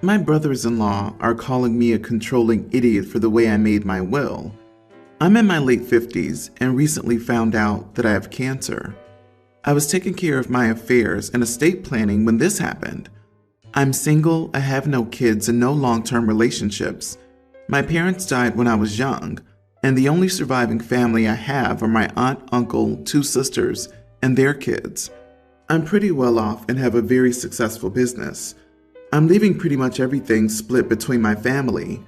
My brothers-in-law are calling me a controlling idiot for the way I made my will. I'm in my late 50s and recently found out that I have cancer. I was taking care of my affairs and estate planning when this happened. I'm single, I have no kids and no long-term relationships. My parents died when I was young, and the only surviving family I have are my aunt, uncle, two sisters, and their kids. I'm pretty well off and have a very successful business. I'm leaving pretty much everything split between my family.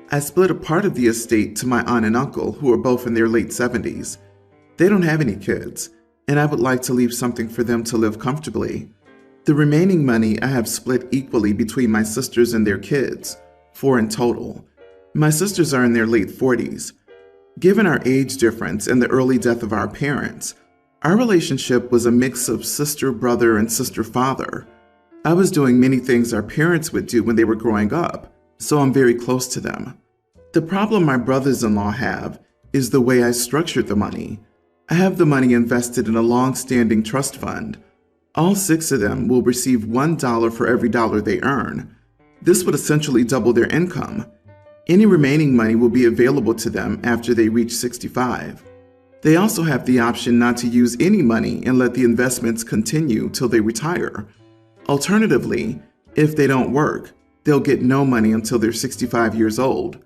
I split a part of the estate to my aunt and uncle, who are both in their late 70s. They don't have any kids, and I would like to leave something for them to live comfortably. The remaining money I have split equally between my sisters and their kids, 4 in total. My sisters are in their late 40s. Given our age difference and the early death of our parents, our relationship was a mix of sister-brother and sister-father. I was doing many things our parents would do when they were growing up, so I'm very close to them. The problem my brothers-in-law have is the way I structured the money. I have the money invested in a long-standing trust fund. All 6 of them will receive $1 for every dollar they earn. This would essentially double their income. Any remaining money will be available to them after they reach 65. They also have the option not to use any money and let the investments continue till they retire. Alternatively, if they don't work, they'll get no money until they're 65 years old.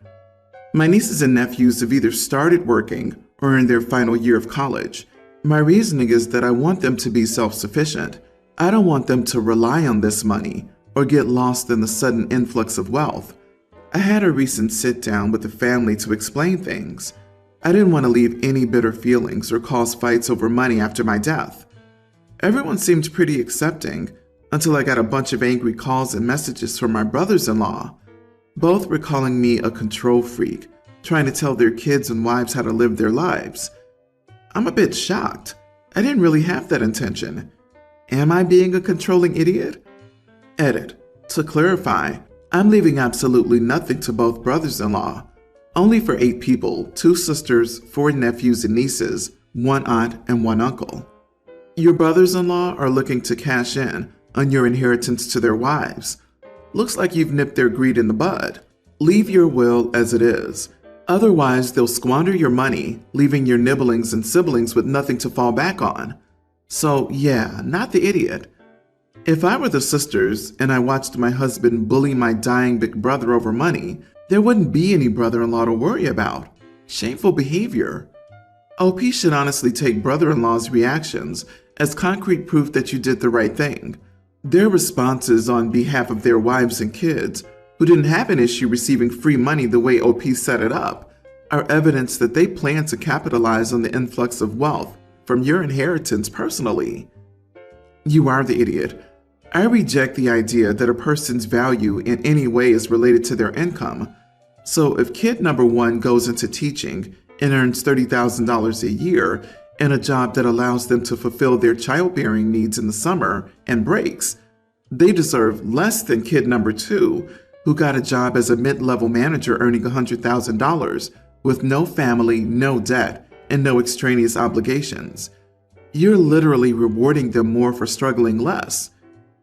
My nieces and nephews have either started working or are in their final year of college. My reasoning is that I want them to be self-sufficient. I don't want them to rely on this money or get lost in the sudden influx of wealth. I had a recent sit-down with the family to explain things. I didn't want to leave any bitter feelings or cause fights over money after my death. Everyone seemed pretty accepting, until I got a bunch of angry calls and messages from my brothers-in-law. Both were calling me a control freak, trying to tell their kids and wives how to live their lives. I'm a bit shocked. I didn't really have that intention. Am I being a controlling idiot? Edit. To clarify, I'm leaving absolutely nothing to both brothers-in-law. Only for 8 people, 2 sisters, 4 nephews and nieces, 1 aunt and 1 uncle. Your brothers-in-law are looking to cash in on your inheritance to their wives. Looks like you've nipped their greed in the bud. Leave your will as it is. Otherwise, they'll squander your money, leaving your nibblings and siblings with nothing to fall back on. So yeah, not the idiot. If I were the sisters and I watched my husband bully my dying big brother over money, there wouldn't be any brother-in-law to worry about. Shameful behavior. OP should honestly take brother-in-law's reactions as concrete proof that you did the right thing. Their responses on behalf of their wives and kids, who didn't have an issue receiving free money the way OP set it up, are evidence that they plan to capitalize on the influx of wealth from your inheritance personally. You are the idiot. I reject the idea that a person's value in any way is related to their income. So if kid number 1 goes into teaching and earns $30,000 a year and a job that allows them to fulfill their childbearing needs in the summer and breaks, they deserve less than kid number 2, who got a job as a mid-level manager earning $100,000 with no family, no debt, and no extraneous obligations. You're literally rewarding them more for struggling less.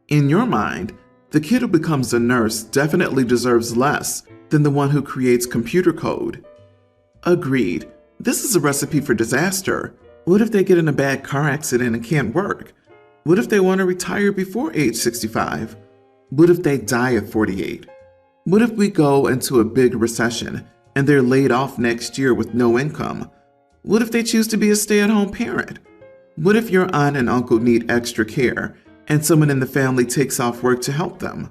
In your mind, the kid who becomes a nurse definitely deserves less than the one who creates computer code. Agreed. This is a recipe for disaster. What if they get in a bad car accident and can't work? What if they want to retire before age 65? What if they die at 48? What if we go into a big recession and they're laid off next year with no income? What if they choose to be a stay-at-home parent? What if your aunt and uncle need extra care and someone in the family takes off work to help them?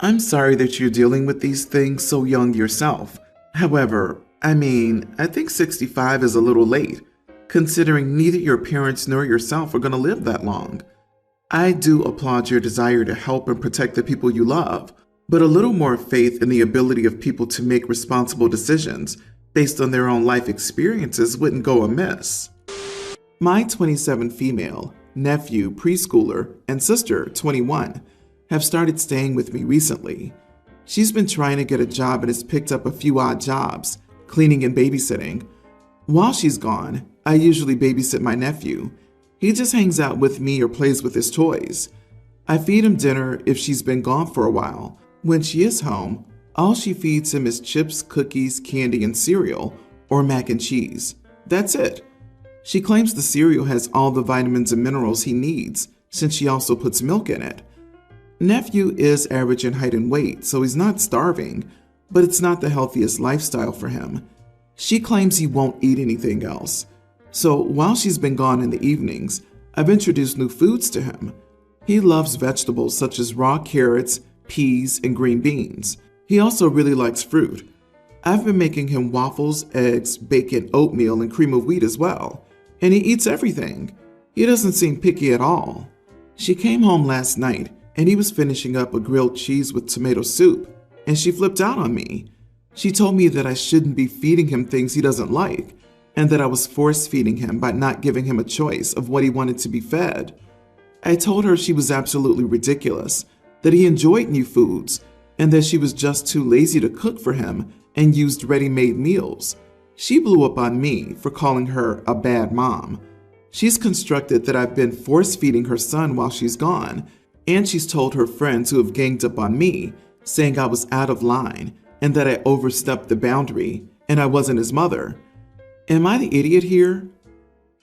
I'm sorry that you're dealing with these things so young yourself. However, I think 65 is a little late, considering neither your parents nor yourself are going to live that long. I do applaud your desire to help and protect the people you love, but a little more faith in the ability of people to make responsible decisions based on their own life experiences wouldn't go amiss. My 27 female, nephew, preschooler, and sister, 21, have started staying with me recently. She's been trying to get a job and has picked up a few odd jobs, cleaning and babysitting. While she's gone, I usually babysit my nephew. He just hangs out with me or plays with his toys. I feed him dinner if she's been gone for a while, When she is home, all she feeds him is chips, cookies, candy, and cereal, or mac and cheese. That's it. She claims the cereal has all the vitamins and minerals he needs, since she also puts milk in it. Nephew is average in height and weight, so he's not starving, but it's not the healthiest lifestyle for him. She claims he won't eat anything else. So while she's been gone in the evenings, I've introduced new foods to him. He loves vegetables such as raw carrots, peas, and green beans. He also really likes fruit. I've been making him waffles, eggs, bacon, oatmeal, and cream of wheat as well. And he eats everything. He doesn't seem picky at all. She came home last night, and he was finishing up a grilled cheese with tomato soup, and she flipped out on me. She told me that I shouldn't be feeding him things he doesn't like, and that I was force-feeding him by not giving him a choice of what he wanted to be fed. I told her she was absolutely ridiculous, that he enjoyed new foods, and that she was just too lazy to cook for him and used ready-made meals. She blew up on me for calling her a bad mom. She's constructed that I've been force-feeding her son while she's gone, and she's told her friends who have ganged up on me, saying I was out of line and that I overstepped the boundary and I wasn't his mother. Am I the idiot here?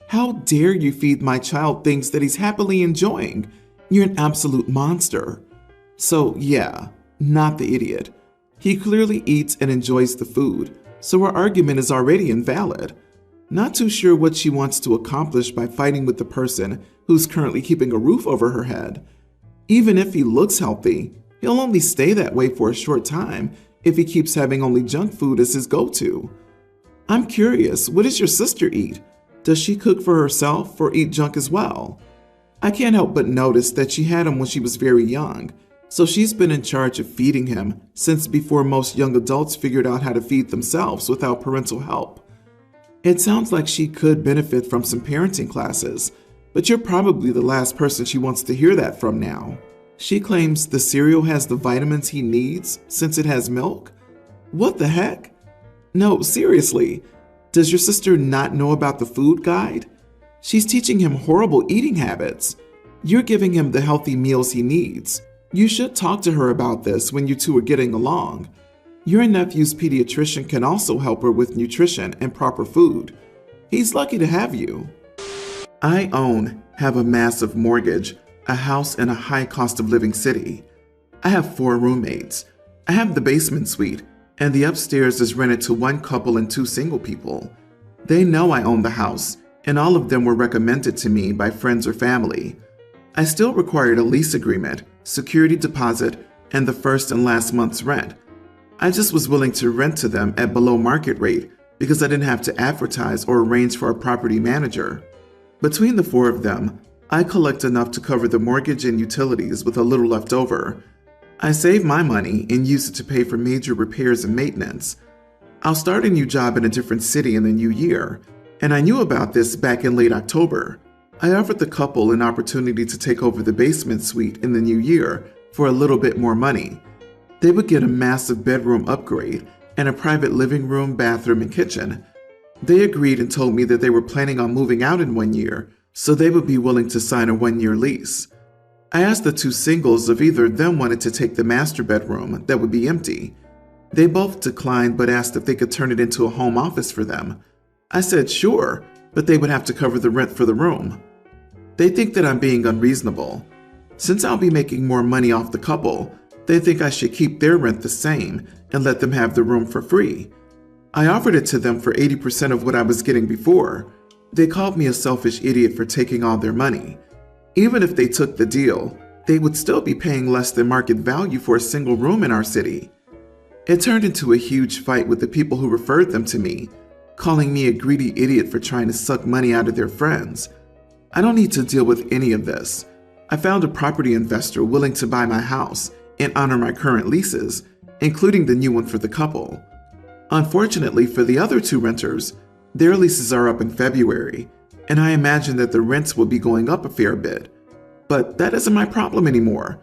How dare you feed my child things that he's happily enjoying? You're an absolute monster. So yeah, not the idiot. He clearly eats and enjoys the food, so our argument is already invalid. Not too sure what she wants to accomplish by fighting with the person who's currently keeping a roof over her head. Even if he looks healthy, he'll only stay that way for a short time if he keeps having only junk food as his go-to. I'm curious, what does your sister eat? Does she cook for herself or eat junk as well? I can't help but notice that she had him when she was very young, so she's been in charge of feeding him since before most young adults figured out how to feed themselves without parental help. It sounds like she could benefit from some parenting classes, but you're probably the last person she wants to hear that from now. She claims the cereal has the vitamins he needs since it has milk? What the heck? No, seriously, does your sister not know about the food guide? She's teaching him horrible eating habits. You're giving him the healthy meals he needs. You should talk to her about this when you two are getting along. Your nephew's pediatrician can also help her with nutrition and proper food. He's lucky to have you. I have a massive mortgage, a house in a high cost of living city. I have 4 roommates. I have the basement suite, and the upstairs is rented to one couple and 2 single people. They know I own the house, and all of them were recommended to me by friends or family. I still required a lease agreement, security deposit, and the first and last month's rent. I just was willing to rent to them at below market rate because I didn't have to advertise or arrange for a property manager. Between the 4 of them, I collect enough to cover the mortgage and utilities with a little left over. I save my money and use it to pay for major repairs and maintenance. I'll start a new job in a different city in the new year, and I knew about this back in late October. I offered the couple an opportunity to take over the basement suite in the new year for a little bit more money. They would get a massive bedroom upgrade and a private living room, bathroom, and kitchen. They agreed and told me that they were planning on moving out in 1 year, so they would be willing to sign a 1-year lease. I asked the 2 singles if either of them wanted to take the master bedroom that would be empty. They both declined but asked if they could turn it into a home office for them. I said sure, but they would have to cover the rent for the room. They think that I'm being unreasonable. Since I'll be making more money off the couple, they think I should keep their rent the same and let them have the room for free. I offered it to them for 80% of what I was getting before. They called me a selfish idiot for taking all their money. Even if they took the deal, they would still be paying less than market value for a single room in our city. It turned into a huge fight with the people who referred them to me, calling me a greedy idiot for trying to suck money out of their friends. I don't need to deal with any of this. I found a property investor willing to buy my house and honor my current leases, including the new one for the couple. Unfortunately for the other 2 renters, their leases are up in February, and I imagine that the rents will be going up a fair bit. But that isn't my problem anymore.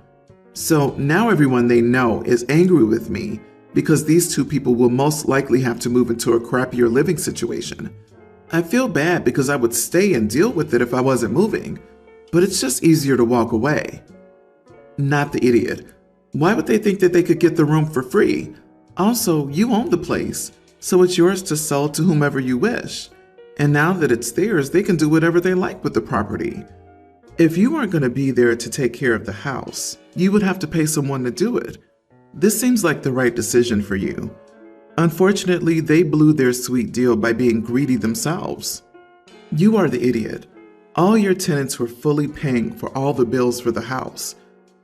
So now everyone they know is angry with me because these 2 people will most likely have to move into a crappier living situation. I feel bad because I would stay and deal with it if I wasn't moving, but it's just easier to walk away. Not the idiot. Why would they think that they could get the room for free? Also, you own the place, so it's yours to sell to whomever you wish. And now that it's theirs, they can do whatever they like with the property. If you aren't going to be there to take care of the house, you would have to pay someone to do it. This seems like the right decision for you. Unfortunately, they blew their sweet deal by being greedy themselves. You are the idiot. All your tenants were fully paying for all the bills for the house.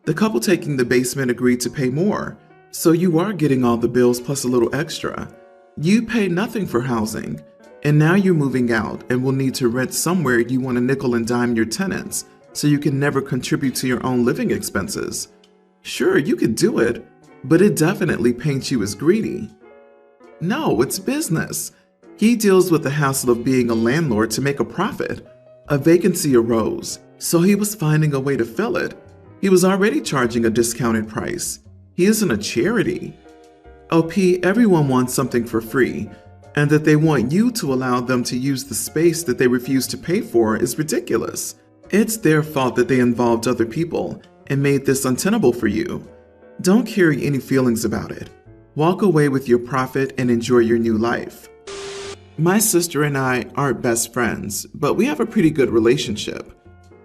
The couple taking the basement agreed to pay more, so you are getting all the bills plus a little extra. You pay nothing for housing, and now you're moving out and will need to rent somewhere you want to nickel and dime your tenants, so you can never contribute to your own living expenses. Sure, you could do it, but it definitely paints you as greedy. No, it's business. He deals with the hassle of being a landlord to make a profit. A vacancy arose, so he was finding a way to fill it. He was already charging a discounted price. He isn't a charity. OP, everyone wants something for free, and that they want you to allow them to use the space that they refuse to pay for is ridiculous. It's their fault that they involved other people and made this untenable for you. Don't carry any feelings about it. Walk away with your profit and enjoy your new life. My sister and I aren't best friends, but we have a pretty good relationship.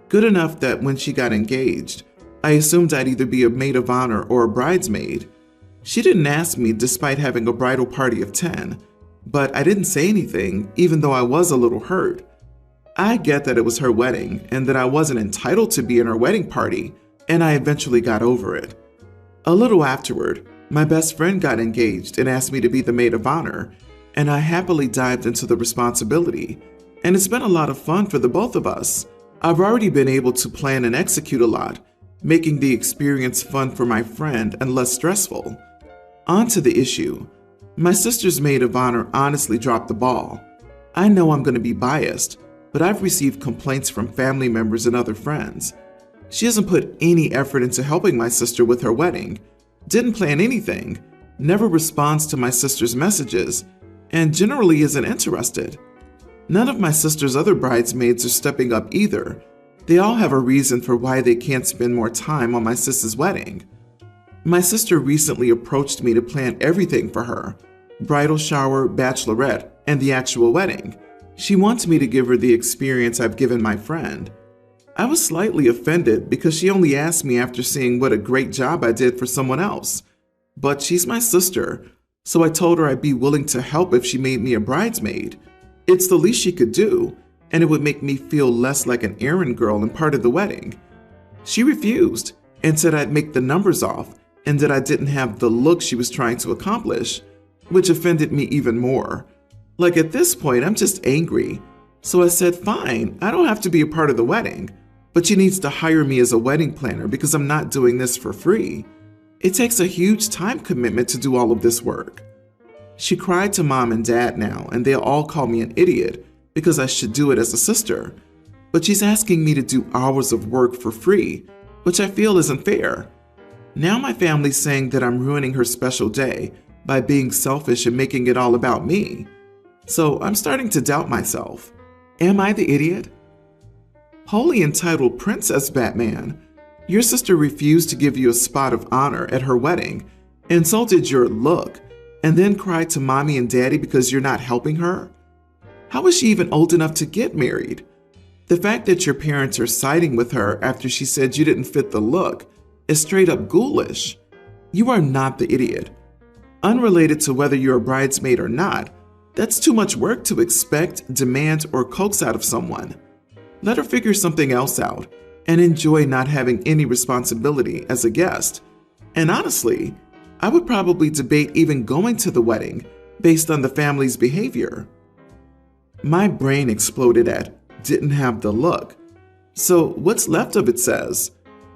Good enough that when she got engaged, I assumed I'd either be a maid of honor or a bridesmaid. She didn't ask me despite having a bridal party of 10, but I didn't say anything even though I was a little hurt. I get that it was her wedding and that I wasn't entitled to be in her wedding party, and I eventually got over it. A little afterward, my best friend got engaged and asked me to be the maid of honor, and I happily dived into the responsibility, and it's been a lot of fun for the both of us. I've already been able to plan and execute a lot, making the experience fun for my friend and less stressful. On to the issue. My sister's maid of honor honestly dropped the ball. I know I'm going to be biased, but I've received complaints from family members and other friends. She hasn't put any effort into helping my sister with her wedding, didn't plan anything, never responds to my sister's messages, and generally isn't interested. None of my sister's other bridesmaids are stepping up either. They all have a reason for why they can't spend more time on my sister's wedding. My sister recently approached me to plan everything for her: bridal shower, bachelorette, and the actual wedding. She wants me to give her the experience I've given my friend. I was slightly offended because she only asked me after seeing what a great job I did for someone else. But she's my sister, so I told her I'd be willing to help if she made me a bridesmaid. It's the least she could do, and it would make me feel less like an errand girl and part of the wedding. She refused and said I'd make the numbers off and that I didn't have the look she was trying to accomplish, which offended me even more. Like, at this point, I'm just angry. So I said, fine, I don't have to be a part of the wedding, but she needs to hire me as a wedding planner because I'm not doing this for free. It takes a huge time commitment to do all of this work. She cried to mom and dad now, and they all call me an idiot because I should do it as a sister. But she's asking me to do hours of work for free, which I feel isn't fair. Now my family's saying that I'm ruining her special day by being selfish and making it all about me. So I'm starting to doubt myself. Am I the idiot? Holy entitled Princess Batman, your sister refused to give you a spot of honor at her wedding, insulted your look, and then cried to mommy and daddy because you're not helping her? How is she even old enough to get married? The fact that your parents are siding with her after she said you didn't fit the look is straight up ghoulish. You are not the idiot. Unrelated to whether you're a bridesmaid or not, that's too much work to expect, demand, or coax out of someone. Let her figure something else out and enjoy not having any responsibility as a guest. And honestly, I would probably debate even going to the wedding based on the family's behavior. My brain exploded at "didn't have the look." So what's left of it says,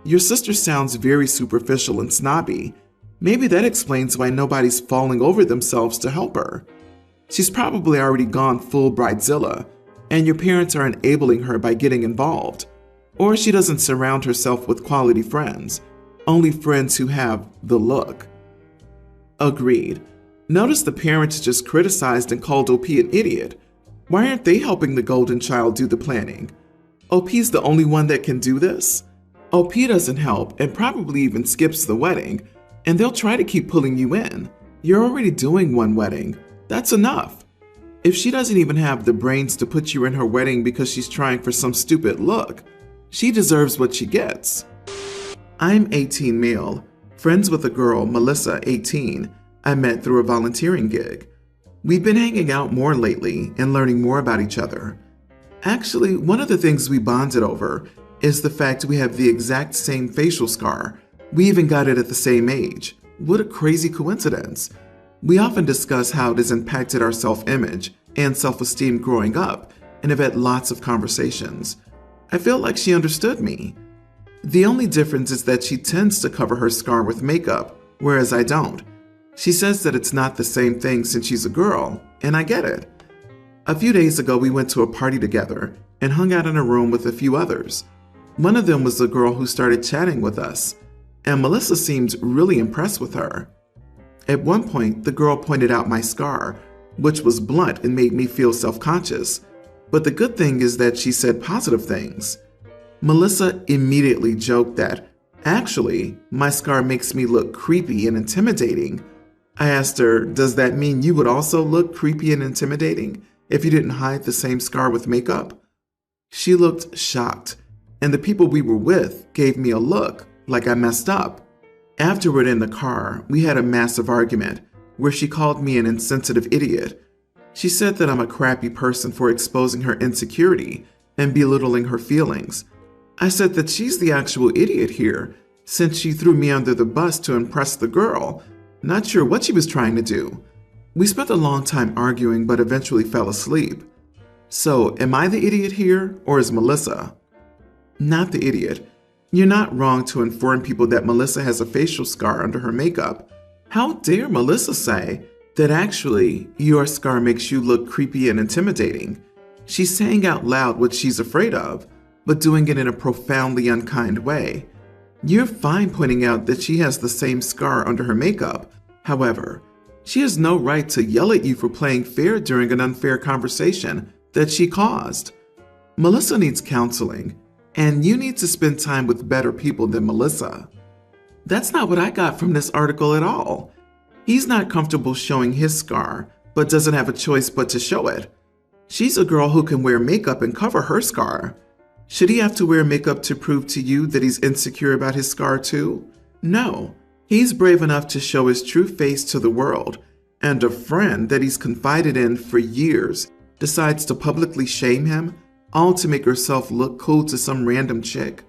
your sister sounds very superficial and snobby. Maybe that explains why nobody's falling over themselves to help her. She's probably already gone full bridezilla, and your parents are enabling her by getting involved. Or she doesn't surround herself with quality friends, only friends who have the look. Agreed. Notice the parents just criticized and called OP an idiot. Why aren't they helping the golden child do the planning? OP's the only one that can do this? OP doesn't help and probably even skips the wedding, and they'll try to keep pulling you in. You're already doing one wedding. That's enough. If she doesn't even have the brains to put you in her wedding because she's trying for some stupid look, she deserves what she gets. I'm 18 male, friends with a girl, Melissa, 18, I met through a volunteering gig. We've been hanging out more lately and learning more about each other. Actually, one of the things we bonded over is the fact we have the exact same facial scar. We even got it at the same age. What a crazy coincidence. We often discuss how it has impacted our self-image and self-esteem growing up and have had lots of conversations. I feel like she understood me. The only difference is that she tends to cover her scar with makeup, whereas I don't. She says that it's not the same thing since she's a girl, and I get it. A few days ago, we went to a party together and hung out in a room with a few others. One of them was the girl who started chatting with us, and Melissa seemed really impressed with her. At one point, the girl pointed out my scar, which was blunt and made me feel self-conscious. But the good thing is that she said positive things. Melissa immediately joked that, actually, my scar makes me look creepy and intimidating. I asked her, does that mean you would also look creepy and intimidating if you didn't hide the same scar with makeup? She looked shocked, and the people we were with gave me a look like I messed up. Afterward in the car, we had a massive argument where she called me an insensitive idiot. She said that I'm a crappy person for exposing her insecurity and belittling her feelings. I said that she's the actual idiot here, since she threw me under the bus to impress the girl, not sure what she was trying to do. We spent a long time arguing but eventually fell asleep. So, am I the idiot here, or is Melissa? Not the idiot. You're not wrong to inform people that Melissa has a facial scar under her makeup. How dare Melissa say that actually your scar makes you look creepy and intimidating? She's saying out loud what she's afraid of, but doing it in a profoundly unkind way. You're fine pointing out that she has the same scar under her makeup. However, she has no right to yell at you for playing fair during an unfair conversation that she caused. Melissa needs counseling, and you need to spend time with better people than Melissa. That's not what I got from this article at all. He's not comfortable showing his scar, but doesn't have a choice but to show it. She's a girl who can wear makeup and cover her scar. Should he have to wear makeup to prove to you that he's insecure about his scar too? No, he's brave enough to show his true face to the world, and a friend that he's confided in for years decides to publicly shame him, all to make herself look cool to some random chick.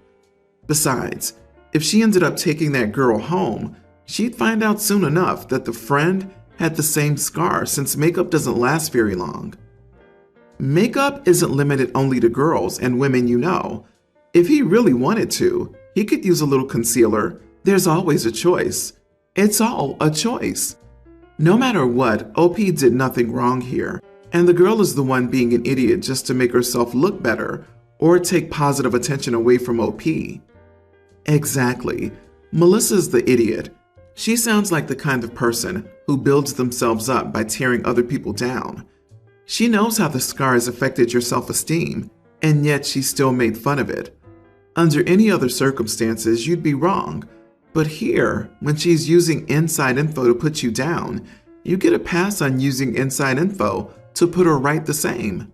Besides, if she ended up taking that girl home, she'd find out soon enough that the friend had the same scar since makeup doesn't last very long. Makeup isn't limited only to girls and women you know. If he really wanted to, he could use a little concealer. There's always a choice. It's all a choice. No matter what, OP did nothing wrong here, and the girl is the one being an idiot just to make herself look better or take positive attention away from OP. Exactly. Melissa's the idiot. She sounds like the kind of person who builds themselves up by tearing other people down. She knows how the scar has affected your self-esteem, and yet she still made fun of it. Under any other circumstances, you'd be wrong. But here, when she's using inside info to put you down, you get a pass on using inside info to put her right the same.